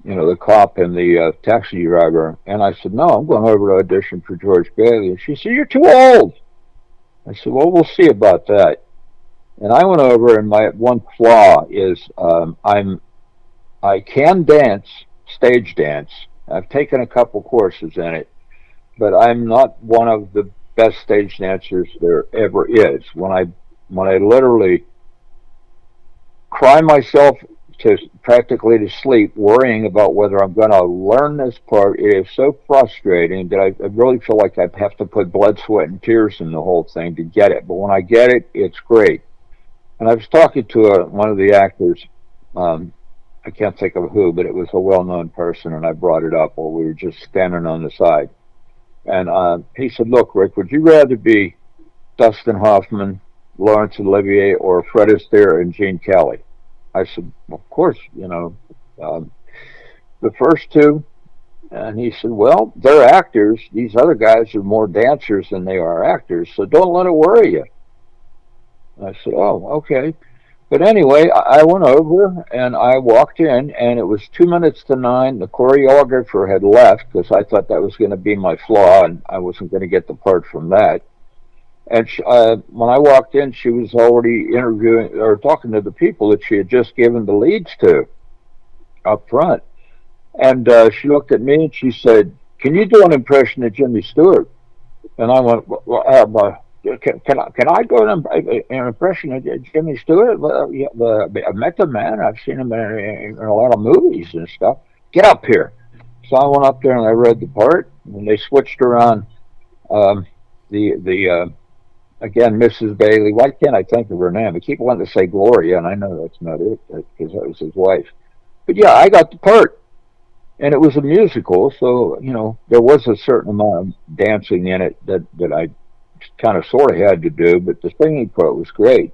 The cop and the taxi driver. And I said, no, I'm going over to audition for George Bailey. And she said, you're too old. I said, well, we'll see about that. And I went over, and my one flaw is I can dance, stage dance. I've taken a couple courses in it, but I'm not one of the best stage dancers there ever is. When I literally cry myself to practically to sleep, worrying about whether I'm going to learn this part, it is so frustrating that I really feel like I have to put blood, sweat, and tears in the whole thing to get it. But when I get it, it's great. And I was talking to one of the actors. I can't think of who, but it was a well-known person, and I brought it up while we were just standing on the side. And he said, look, Rick, would you rather be Dustin Hoffman, Laurence Olivier, or Fred Astaire and Gene Kelly? I said, well, of course, the first two. And he said, well, they're actors. These other guys are more dancers than they are actors, so don't let it worry you. And I said, oh, okay. But anyway, I went over and I walked in, and it was 2 minutes to 9. The choreographer had left because I thought that was going to be my flaw, and I wasn't going to get the part from that. And when I walked in, she was already interviewing or talking to the people that she had just given the leads to up front. And she looked at me and she said, can you do an impression of Jimmy Stewart? And I went, well, can I do an impression of Jimmy Stewart? Well, yeah, I met the man. I've seen him in a lot of movies and stuff. Get up here. So I went up there and I read the part, and they switched around again, Mrs. Bailey. Why can't I think of her name? I keep wanting to say Gloria, and I know that's not it because that was his wife. But yeah, I got the part. And it was a musical, so, there was a certain amount of dancing in it that I kind of sort of had to do, but the singing part was great.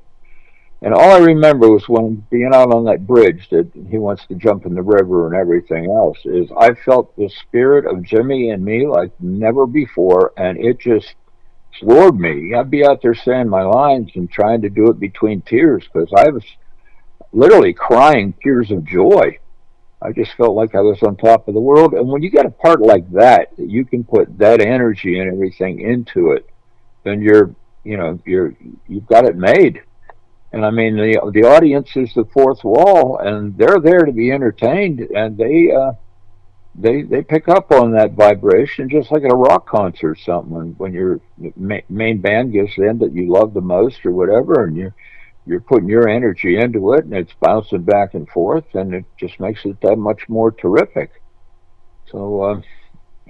And all I remember was when being out on that bridge that he wants to jump in the river and everything else, is I felt the spirit of Jimmy and me like never before, and it just floored me. I'd be out there saying my lines and trying to do it between tears because I was literally crying tears of joy. I just felt like I was on top of the world. And when you get a part like that you can put that energy and everything into it, then you've got it made. And I mean, the audience is the fourth wall, and they're there to be entertained, and they pick up on that vibration just like at a rock concert or something. When your main band gives in that you love the most or whatever, and you're putting your energy into it, and it's bouncing back and forth, and it just makes it that much more terrific. So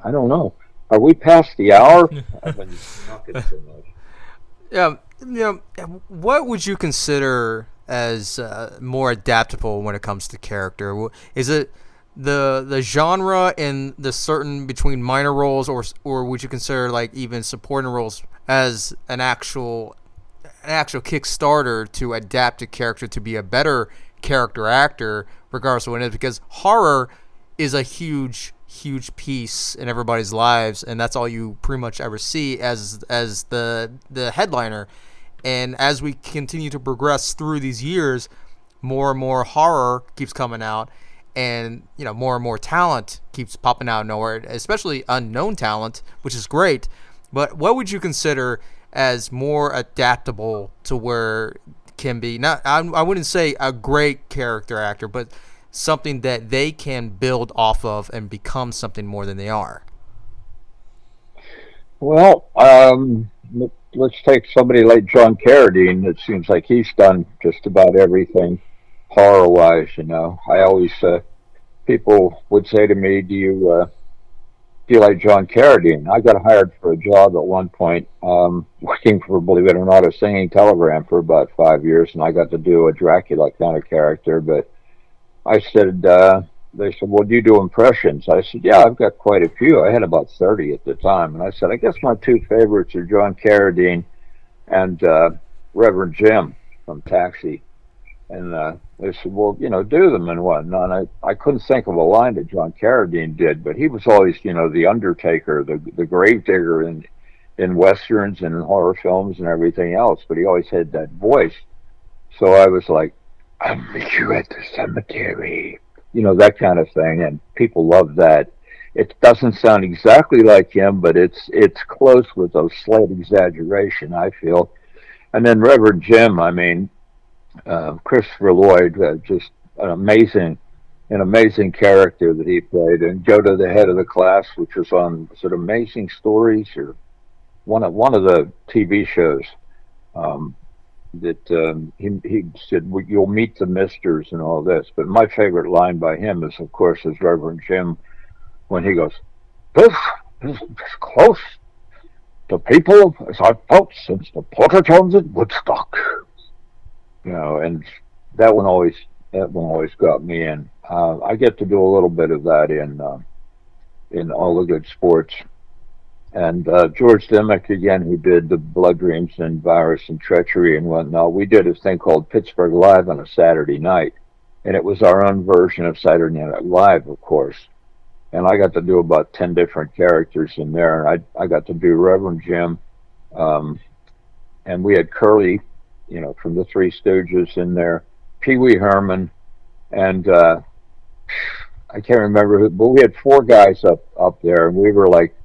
I don't know. Are we past the hour? I've been talking so much. Yeah, what would you consider as more adaptable when it comes to character? Is it the genre and the certain between minor roles, or would you consider like even supporting roles as an actual Kickstarter to adapt a character to be a better character actor, regardless of what it is? Because horror is a huge piece in everybody's lives, and that's all you pretty much ever see as the headliner. And as we continue to progress through these years, more and more horror keeps coming out, and more and more talent keeps popping out of nowhere, especially unknown talent, which is great. But what would you consider as more adaptable to where can be not I wouldn't say a great character actor, but something that they can build off of and become something more than they are? Well, let's take somebody like John Carradine. It seems like he's done just about everything horror-wise. I always people would say to me, do you like John Carradine? I got hired for a job at one point, working for, believe it or not, a singing telegram for about 5 years, and I got to do a Dracula kind of character. But I said, they said, well, do you do impressions? I said, yeah, I've got quite a few. I had about 30 at the time. And I said, I guess my two favorites are John Carradine and Reverend Jim from Taxi. And they said, well, do them and whatnot. And I couldn't think of a line that John Carradine did, but he was always, the Undertaker, the gravedigger in westerns and in horror films and everything else. But he always had that voice. So I was like, I'll meet you at the cemetery, that kind of thing. And people love that. It doesn't sound exactly like him, but it's close with a slight exaggeration, I feel. And then Reverend Jim, I mean, Christopher Lloyd, just an amazing character that he played. And Go to the Head of the Class, which was on, was it Amazing Stories or one of the TV shows. Um, that he said, well, you'll meet the misters and all this. But my favorite line by him is, of course, is Reverend Jim when he goes, this is as close to people as I've felt since the Porter Jones at Woodstock. And that one always got me in. I get to do a little bit of that in All the Good Sports. And George Dimick, again, who did the Blood Dreams and Virus and Treachery and whatnot, we did a thing called Pittsburgh Live on a Saturday night. And it was our own version of Saturday Night Live, of course. And I got to do about 10 different characters in there. And I got to do Reverend Jim. Um, and we had Curly, from the Three Stooges in there, Pee Wee Herman, and I can't remember who, but we had four guys up there, and we were like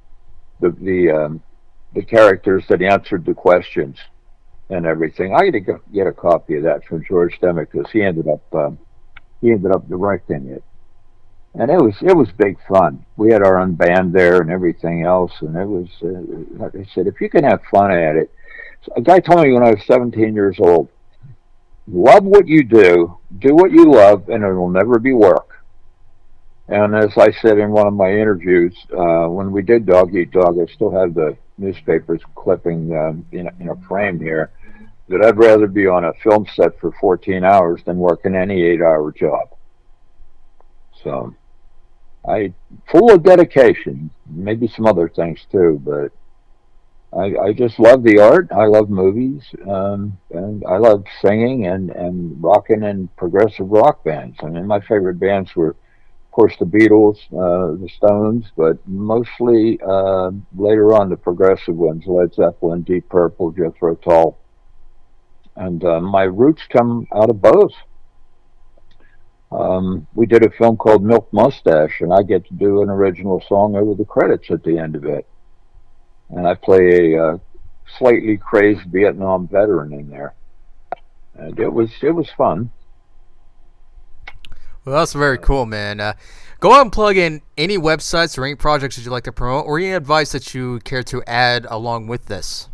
the characters that answered the questions and everything. I had to get a copy of that from George Demick because he ended up directing it, and it was big fun. We had our own band there and everything else, and it was like I said, if you can have fun at it. A guy told me when I was 17 years old, love what you do what you love, and it will never be work. And as I said in one of my interviews, when we did Dog Eat Dog, I still have the newspapers clipping in a frame here, that I'd rather be on a film set for 14 hours than working any 8-hour job. So, full of dedication, maybe some other things too, but I just love the art. I love movies, and I love singing and rocking and progressive rock bands. I mean, my favorite bands were, of course, the Beatles, the Stones, but mostly later on the progressive ones: Led Zeppelin, Deep Purple, Jethro Tull. And my roots come out of both. We did a film called Milk Mustache, and I get to do an original song over the credits at the end of it. And I play a slightly crazed Vietnam veteran in there, and it was fun. Well, that's very cool, man. Go out and plug in any websites or any projects that you'd like to promote, or any advice that you care to add along with this.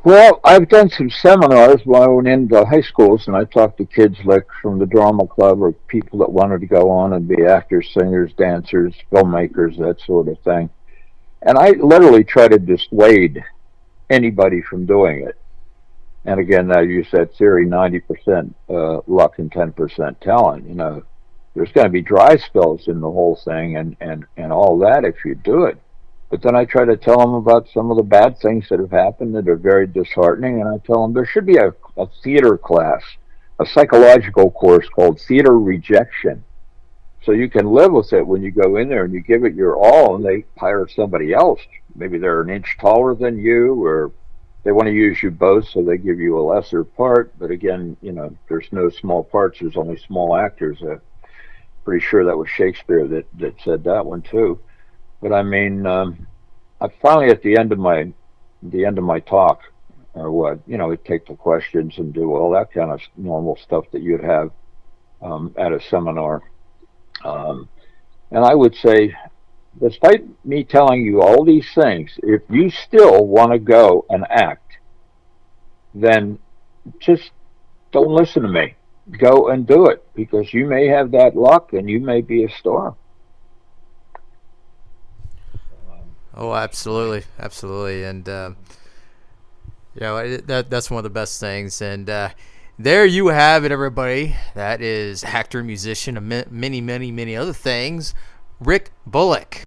Well, I've done some seminars when I went into high schools, and I talked to kids like from the drama club or people that wanted to go on and be actors, singers, dancers, filmmakers, that sort of thing. And I literally try to dissuade anybody from doing it. And again, I use that theory: 90% luck and 10% talent. There's going to be dry spells in the whole thing, and all that if you do it. But then I try to tell them about some of the bad things that have happened that are very disheartening, and I tell them there should be a theater class, a psychological course called theater rejection. So you can live with it when you go in there and you give it your all, and they hire somebody else. Maybe they're an inch taller than you, or they want to use you both, so they give you a lesser part. But again, there's no small parts, there's only small actors. Pretty sure that was Shakespeare that said that one too. But I mean, I finally at the end of my talk, or what, we take the questions and do all that kind of normal stuff that you'd have at a seminar. Um, and I would say, despite me telling you all these things, if you still want to go and act, then just don't listen to me. Go and do it, because you may have that luck and you may be a star. Oh, absolutely, absolutely, and that's one of the best things. And there you have it, everybody. That is actor, musician, and many, many, many other things, Rick Billock.